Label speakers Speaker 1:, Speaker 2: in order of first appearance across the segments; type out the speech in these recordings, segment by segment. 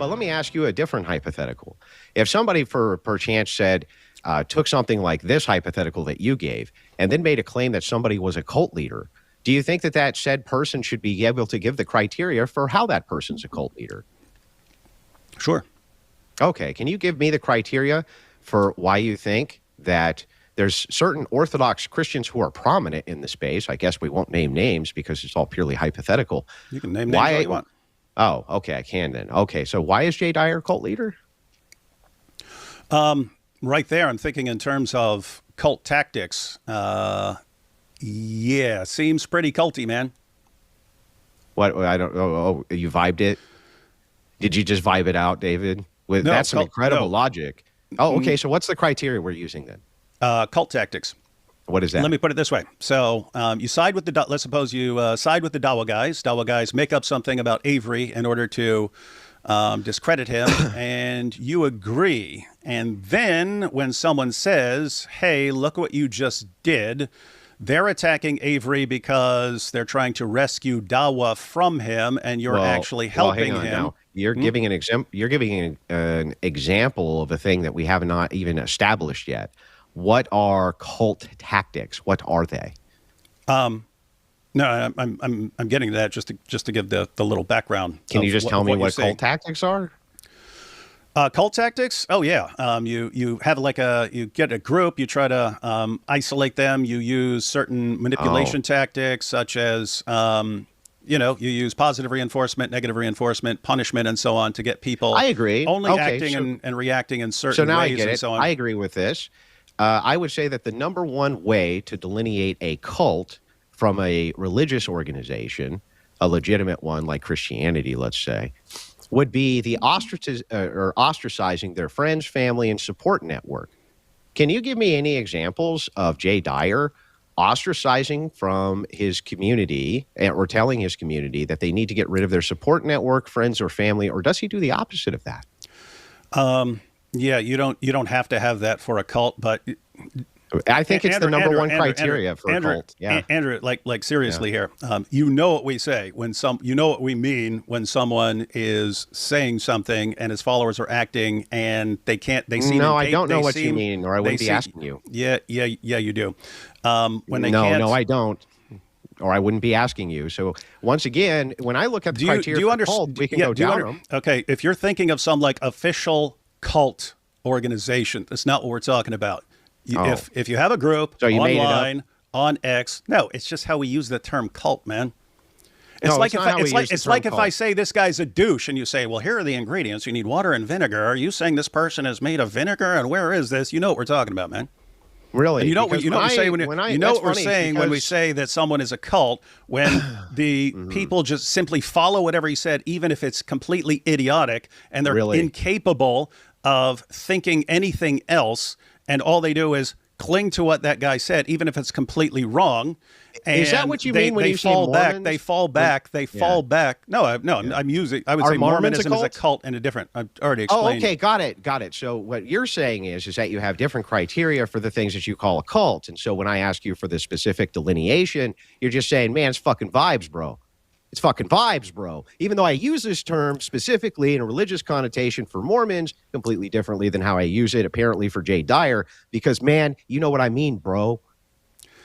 Speaker 1: but let me ask you a different hypothetical. If somebody for perchance said, took something like this hypothetical that you gave and then made a claim that somebody was a cult leader, do you think that that said person should be able to give the criteria for how that person's a cult leader?
Speaker 2: Sure.
Speaker 1: Okay. Can you give me the criteria for why you think that there's certain Orthodox Christians who are prominent in the space? I guess we won't name names because it's all purely hypothetical.
Speaker 2: You can name names all you want.
Speaker 1: Oh, okay. I can then. Okay. So why is Jay Dyer a cult leader?
Speaker 2: Right there, I'm thinking in terms of cult tactics. Yeah, seems pretty culty, man.
Speaker 1: What? I don't know. Oh, you vibed it? Did you just vibe it out, David? That's some incredible logic. Oh, okay. So what's the criteria we're using then?
Speaker 2: Cult tactics.
Speaker 1: What is that?
Speaker 2: Let me put it this way. So you side with let's suppose you side with the Dawa guys. Dawa guys make up something about Avery in order to discredit him, and you agree. And then when someone says, hey, look what you just did, they're attacking Avery because they're trying to rescue Dawa from him, and you're actually helping him.
Speaker 1: Now. You're giving an example of a thing that we have not even established yet. What are cult tactics? What are they?
Speaker 2: No, I'm getting to that just to give the little background.
Speaker 1: Can you just tell me what cult tactics are?
Speaker 2: Cult tactics? Oh yeah. You have you get a group, you try to isolate them. You use certain manipulation tactics, such as you use positive reinforcement, negative reinforcement, punishment, and so on to get people.
Speaker 1: I agree.
Speaker 2: Only acting and reacting in certain ways.
Speaker 1: I get it.
Speaker 2: And so on.
Speaker 1: I agree with this. I would say that the number one way to delineate a cult from a religious organization, a legitimate one like Christianity, let's say, would be the ostracizing their friends, family, and support network. Can you give me any examples of Jay Dyer ostracizing from his community or telling his community that they need to get rid of their support network, friends, or family, or does he do the opposite of that?
Speaker 2: Yeah, you don't have to have that for a cult, but
Speaker 1: I think it's the number one criteria for a cult. Yeah,
Speaker 2: Andrew, like seriously here, you know what we say you know what we mean when someone is saying something and his followers are acting and they can't. They seem.
Speaker 1: No, I don't know what you mean, or I wouldn't be asking you.
Speaker 2: Yeah, you do. When they
Speaker 1: no,
Speaker 2: can't.
Speaker 1: No, I don't. Or I wouldn't be asking you. So once again, when I look at the criteria for cult, we can go down them.
Speaker 2: Okay, if you're thinking of some like official cult organization, that's not what we're talking about. If you have a group online on X, no, it's just how we use the term cult, man. It's like if I say this guy's a douche and you say, well, here are the ingredients. You need water and vinegar. Are you saying this person is made of vinegar? And where is this? You know what we're talking about, man.
Speaker 1: Really?
Speaker 2: And you know what we're saying when we say that someone is a cult, when the people just simply follow whatever he said, even if it's completely idiotic, and they're incapable of thinking anything else, and all they do is cling to what that guy said, even if it's completely wrong. And
Speaker 1: is that what you mean when you say Mormons?
Speaker 2: They fall back. No, I would say Mormonism is a cult and a different. I've already explained.
Speaker 1: Oh, okay, got it. So what you're saying is that you have different criteria for the things that you call a cult. And so when I ask you for the specific delineation, you're just saying, man, it's fucking vibes, bro. It's fucking vibes, bro. Even though I use this term specifically in a religious connotation for Mormons completely differently than how I use it apparently for Jay Dyer, because, man, you know what I mean, bro.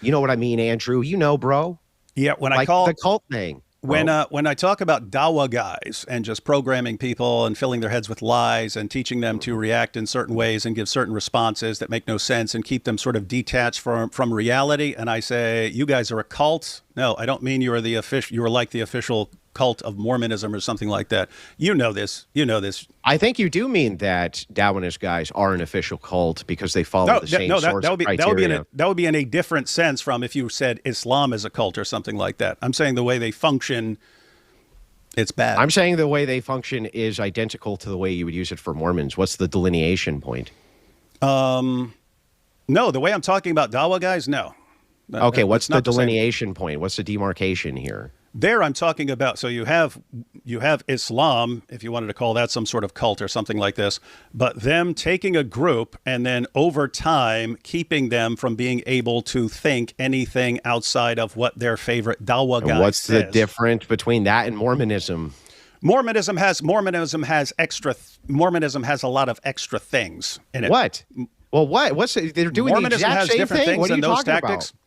Speaker 1: You know what I mean, Andrew. You know, bro.
Speaker 2: Yeah, when I
Speaker 1: call the cult thing.
Speaker 2: When I talk about Dawa guys and just programming people and filling their heads with lies and teaching them to react in certain ways and give certain responses that make no sense and keep them sort of detached from reality, and I say you guys are a cult. No, I don't mean you are like the official cult of Mormonism or something like that. You know this.
Speaker 1: I think you do mean that Darwinist guys are an official cult because they follow the same source criteria.
Speaker 2: That would be in a different sense from if you said Islam is a cult or something like that. I'm saying the way they function, it's bad.
Speaker 1: I'm saying the way they function is identical to the way you would use it for Mormons. What's the delineation point?
Speaker 2: No, the way I'm talking about Dawa guys, no.
Speaker 1: Okay, what's the delineation point? What's the demarcation here?
Speaker 2: There I'm talking about, so you have Islam, if you wanted to call that some sort of cult or something like this, but them taking a group and then over time keeping them from being able to think anything outside of what their favorite Dawa guy
Speaker 1: What's
Speaker 2: says.
Speaker 1: the difference between that and Mormonism?
Speaker 2: Mormonism has a lot of extra things in it.
Speaker 1: What? Well, what? They're doing the
Speaker 2: Mormonism
Speaker 1: exact
Speaker 2: has
Speaker 1: same
Speaker 2: different
Speaker 1: thing.
Speaker 2: things
Speaker 1: What are
Speaker 2: than
Speaker 1: you
Speaker 2: those
Speaker 1: talking
Speaker 2: tactics.
Speaker 1: about?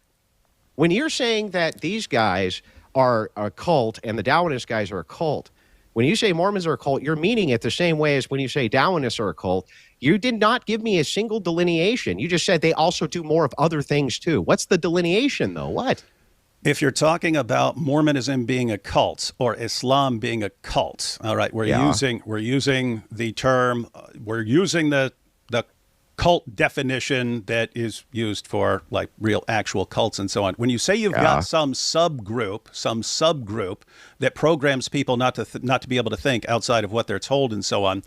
Speaker 1: When you're saying that these guys are a cult and the Darwinist guys are a cult, when you say Mormons are a cult, you're meaning it the same way as when you say Darwinists are a cult. You did not give me a single delineation. You just said they also do more of other things too. What's the delineation, though? What?
Speaker 2: If you're talking about Mormonism being a cult or Islam being a cult, all right, we're using the term, we're using the cult definition that is used for like real actual cults and so on. When you say you've got some subgroup that programs people not to be able to think outside of what they're told and so on,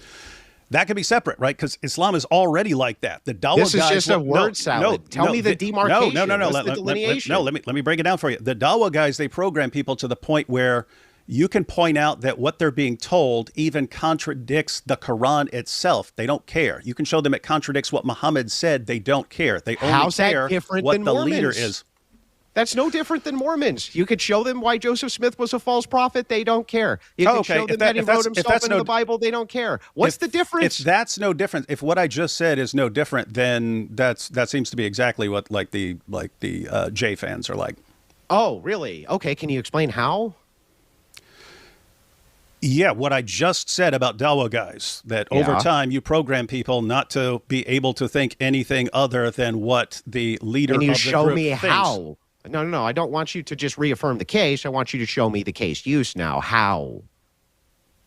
Speaker 2: that could be separate, right? Because Islam is already like that. The Dawa
Speaker 1: This is
Speaker 2: guys
Speaker 1: just a word salad. Tell me the demarcation.
Speaker 2: No.
Speaker 1: What's the delineation?
Speaker 2: Let me break it down for you. The Dawa guys, they program people to the point where you can point out that what they're being told even contradicts the Quran itself. They don't care. You can show them it contradicts what Muhammad said. They don't care. They only care what the leader is.
Speaker 1: That's no different than Mormons. You could show them why Joseph Smith was a false prophet. They don't care. You can show them that he wrote himself into the Bible. They don't care. What's the difference?
Speaker 2: If that's no different, if what I just said is no different, then that seems to be exactly what the J fans are like.
Speaker 1: Oh, really? Okay. Can you explain how?
Speaker 2: Yeah, what I just said about Dawa guys, that over time you program people not to be able to think anything other than what the leader of the group thinks.
Speaker 1: And you show me how. No. I don't want you to just reaffirm the case. I want you to show me the case use now. How?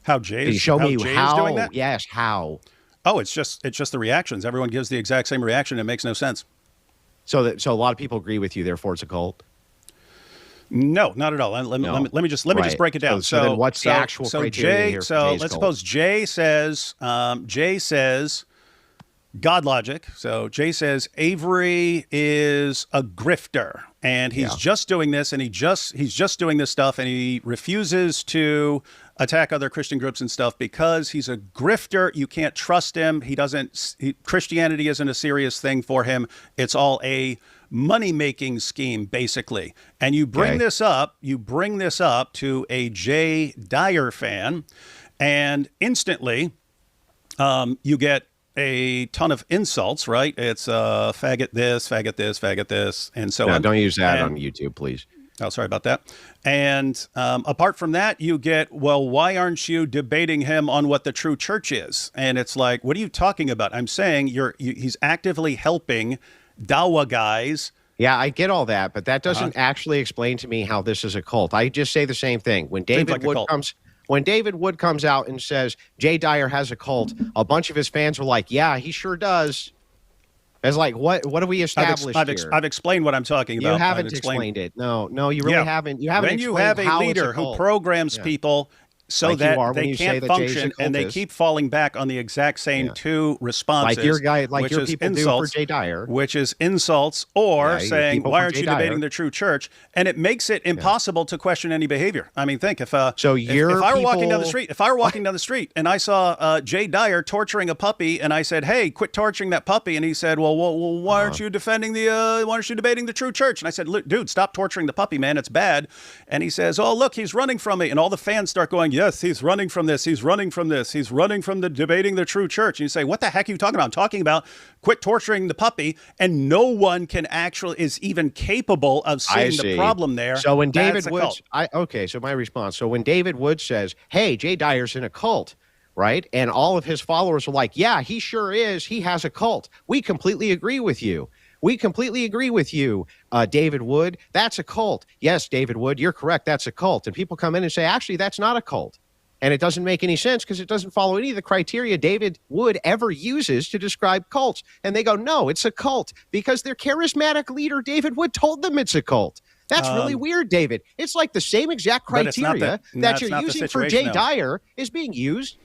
Speaker 2: How Jay's,
Speaker 1: Can you show me how?
Speaker 2: doing that?
Speaker 1: Yes, how?
Speaker 2: Oh, it's just the reactions. Everyone gives the exact same reaction. It makes no sense.
Speaker 1: So a lot of people agree with you. Therefore, it's a cult.
Speaker 2: No, not at all. Let me just break it down.
Speaker 1: So then what's the actual criteria here?
Speaker 2: So let's suppose Jay says God logic. So Jay says Avery is a grifter, and he's just doing this, and he's just doing this stuff, and he refuses to attack other Christian groups and stuff because he's a grifter. You can't trust him. Christianity isn't a serious thing for him. It's all a money-making scheme, basically. And you bring this up to a Jay Dyer fan, and instantly you get a ton of insults, right? It's faggot this, and so on.
Speaker 1: Don't use that on YouTube, please.
Speaker 2: Oh, sorry about that. And apart from that, you get, well, why aren't you debating him on what the true church is? And it's like, what are you talking about? I'm saying he's actively helping Dawa guys.
Speaker 1: Yeah, I get all that, but that doesn't actually explain to me how this is a cult. I just say the same thing. When David Wood comes out and says Jay Dyer has a cult, a bunch of his fans were like, "Yeah, he sure does." It's like, what do we establish here?
Speaker 2: I've explained what I'm talking about.
Speaker 1: You haven't explained it. No, you really haven't. You haven't.
Speaker 2: When you have a leader who programs people so
Speaker 1: like
Speaker 2: that they can't function, and they keep falling back on the exact same two responses,
Speaker 1: like your people
Speaker 2: insults,
Speaker 1: do for Jay Dyer,
Speaker 2: which is insults or saying, "Why aren't you debating the true church?" And it makes it impossible to question any behavior. I mean, think if I were walking down the street, and I saw Jay Dyer torturing a puppy, and I said, "Hey, quit torturing that puppy," and he said, "Well, why aren't you debating the true church?" And I said, "Dude, stop torturing the puppy, man. It's bad." And he says, "Oh, look, he's running from me," and all the fans start going, "Yes, he's running from this. He's running from this. He's running from the debating the true church." And you say, "What the heck are you talking about?" I'm talking about quit torturing the puppy, and no one is even capable of seeing the problem there.
Speaker 1: So when David Wood, so my response. So when David Wood says, "Hey, Jay Dyer's in a cult," right, and all of his followers are like, "Yeah, he sure is. He has a cult. We completely agree with you. We completely agree with you, David Wood. That's a cult. Yes, David Wood, you're correct. That's a cult." And people come in and say, "Actually, that's not a cult." And it doesn't make any sense because it doesn't follow any of the criteria David Wood ever uses to describe cults. And they go, "No, it's a cult because their charismatic leader, David Wood, told them it's a cult." That's really weird, David. It's like the same exact criteria that you're using for Jay Dyer is being used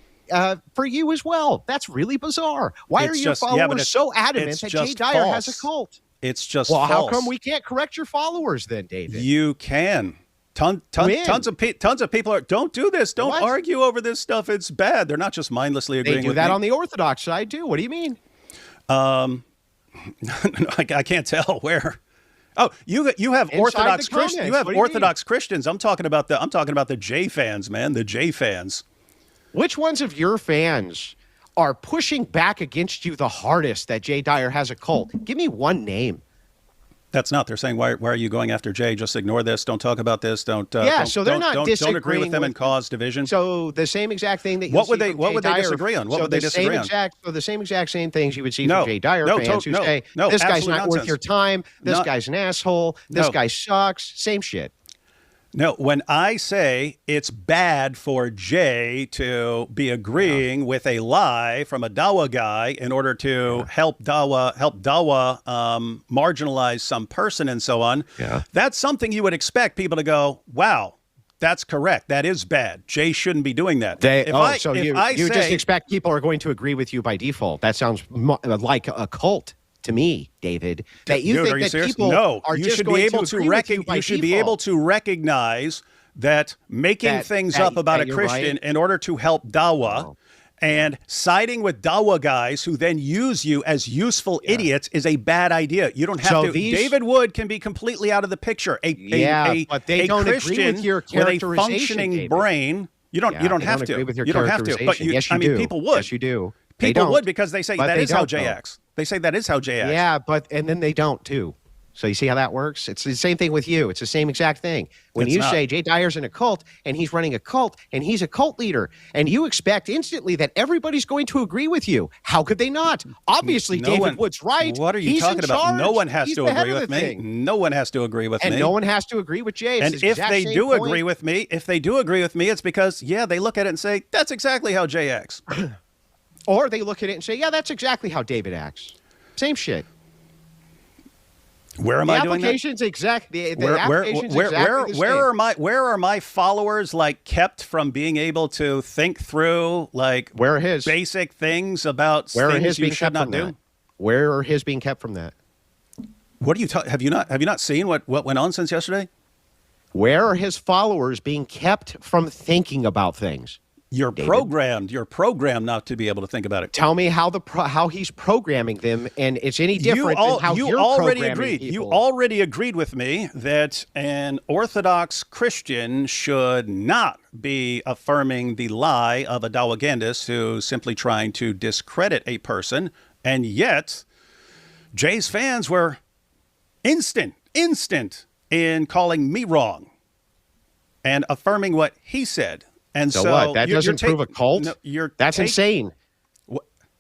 Speaker 1: for you as well. That's really bizarre. Why are your followers so adamant that Jay Dyer has a cult?
Speaker 2: It's just
Speaker 1: false.
Speaker 2: How
Speaker 1: come we can't correct your followers then, David?
Speaker 2: You can. Tons of people don't do this. Don't argue over this stuff. It's bad. They're not just mindlessly agreeing with me.
Speaker 1: They do that on the Orthodox side too. What do you mean?
Speaker 2: I can't tell where. Oh, you have Orthodox Christians. You have Orthodox Christians. I'm talking about the J fans, man. The J fans.
Speaker 1: Which ones of your fans are pushing back against you the hardest that Jay Dyer has a cult? Give me one name.
Speaker 2: That's not. They're saying, why are you going after Jay? Just ignore this. Don't talk about this. Don't.
Speaker 1: So they're not disagreeing.
Speaker 2: Don't agree with them and cause division.
Speaker 1: So the same exact thing that
Speaker 2: what would they disagree on? What would they disagree on?
Speaker 1: The same exact same things you would see from Jay Dyer fans who say this guy's not worth your time. This guy's an asshole. This guy sucks. Same shit.
Speaker 2: No, when I say it's bad for Jay to be agreeing with a lie from a Dawa guy in order to help Dawa marginalize some person and so on, that's something you would expect people to go, wow, that's correct. That is bad. Jay shouldn't be doing that.
Speaker 1: You just expect people are going to agree with you by default. That sounds like a cult. To me, David, that you think that people are just going to agree with you by default.
Speaker 2: You should be able to recognize that making things up about a Christian in order to help Dawa and siding with Dawa guys who then use you as useful idiots is a bad idea. You don't have to. David Wood can be completely out of the picture.
Speaker 1: But they don't agree with your characterization,
Speaker 2: with a functioning brain. You don't have to.
Speaker 1: Agree with your
Speaker 2: you don't have to. But
Speaker 1: yes, you do.
Speaker 2: People would.
Speaker 1: Yes, you do.
Speaker 2: People would because they say that is how Jay acts. They say that is how Jay acts.
Speaker 1: Yeah, and then they don't too. So you see how that works? It's the same thing with you. It's the same exact thing. When you say Jay Dyer's in a cult and he's running a cult and he's a cult leader and you expect instantly that everybody's going to agree with you. How could they not? Obviously, David Wood's right.
Speaker 2: What are you talking about? No one has to agree with me. No one has to agree with me.
Speaker 1: And no one has to agree with Jay.
Speaker 2: And if they do agree with me, it's because, they look at it and say, that's exactly how Jay acts.
Speaker 1: Or they look at it and say, yeah, that's exactly how David acts. Same shit.
Speaker 2: Where am I doing that? Where are my followers kept from being able to think through basic things about things you should not do?
Speaker 1: Where are his being kept from that?
Speaker 2: What are you have you not seen what went on since yesterday?
Speaker 1: Where are his followers being kept from thinking about things?
Speaker 2: You're programmed not to be able to think about it.
Speaker 1: Tell me how he's programming them, and it's any different than how you're programming people.
Speaker 2: You already agreed with me that an Orthodox Christian should not be affirming the lie of a Dawagandist who's simply trying to discredit a person, and yet Jay's fans were instant in calling me wrong and affirming what he said. And so
Speaker 1: what? That doesn't prove a cult?
Speaker 2: No,
Speaker 1: that's insane.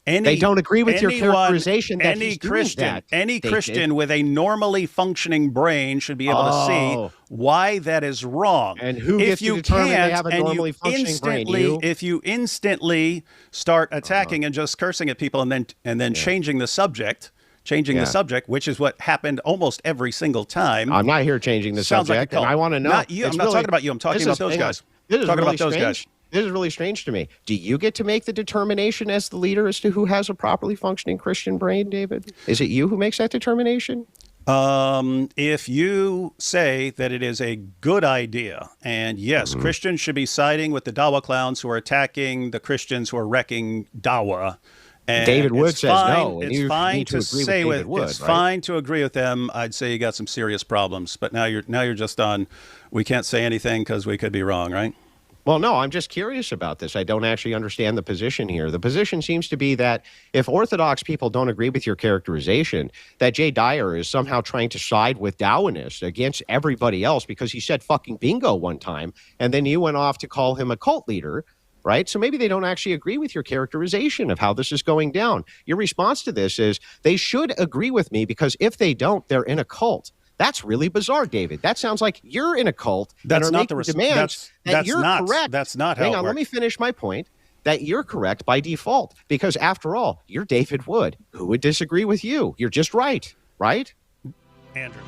Speaker 1: They don't agree with your characterization that he's doing that.
Speaker 2: Any Christian with a normally functioning brain should be able to see why that is wrong.
Speaker 1: And who gets to determine they have a normally functioning brain?
Speaker 2: If you instantly start attacking and just cursing at people and then changing the subject, the subject, which is what happened almost every single time.
Speaker 1: I'm not here changing the subject, and I want to know.
Speaker 2: Not you. I'm not talking about you. I'm talking about those guys.
Speaker 1: This is really strange to me. Do you get to make the determination as the leader as to who has a properly functioning Christian brain, David? Is it you who makes that determination?
Speaker 2: If you say that it is a good idea, and yes, Christians should be siding with the Dawa clowns who are attacking the Christians who are wrecking Dawa. And
Speaker 1: David Wood says no.
Speaker 2: It's fine to say it's fine to agree with them. I'd say you got some serious problems, but now you're just on. We can't say anything because we could be wrong, right?
Speaker 1: Well, no, I'm just curious about this. I don't actually understand the position here. The position seems to be that if Orthodox people don't agree with your characterization, that Jay Dyer is somehow trying to side with Darwinists against everybody else because he said fucking bingo one time, and then you went off to call him a cult leader. Right? So maybe they don't actually agree with your characterization of how this is going down. Your response to this is they should agree with me because if they don't, they're in a cult. That's really bizarre, David. That sounds like you're in a cult
Speaker 2: that's
Speaker 1: and are
Speaker 2: not
Speaker 1: making demands that you're correct.
Speaker 2: That's not how
Speaker 1: Hang on, let me finish my point. That you're correct by default because after all, you're David Wood. Who would disagree with you? You're just right, right?
Speaker 2: Andrew.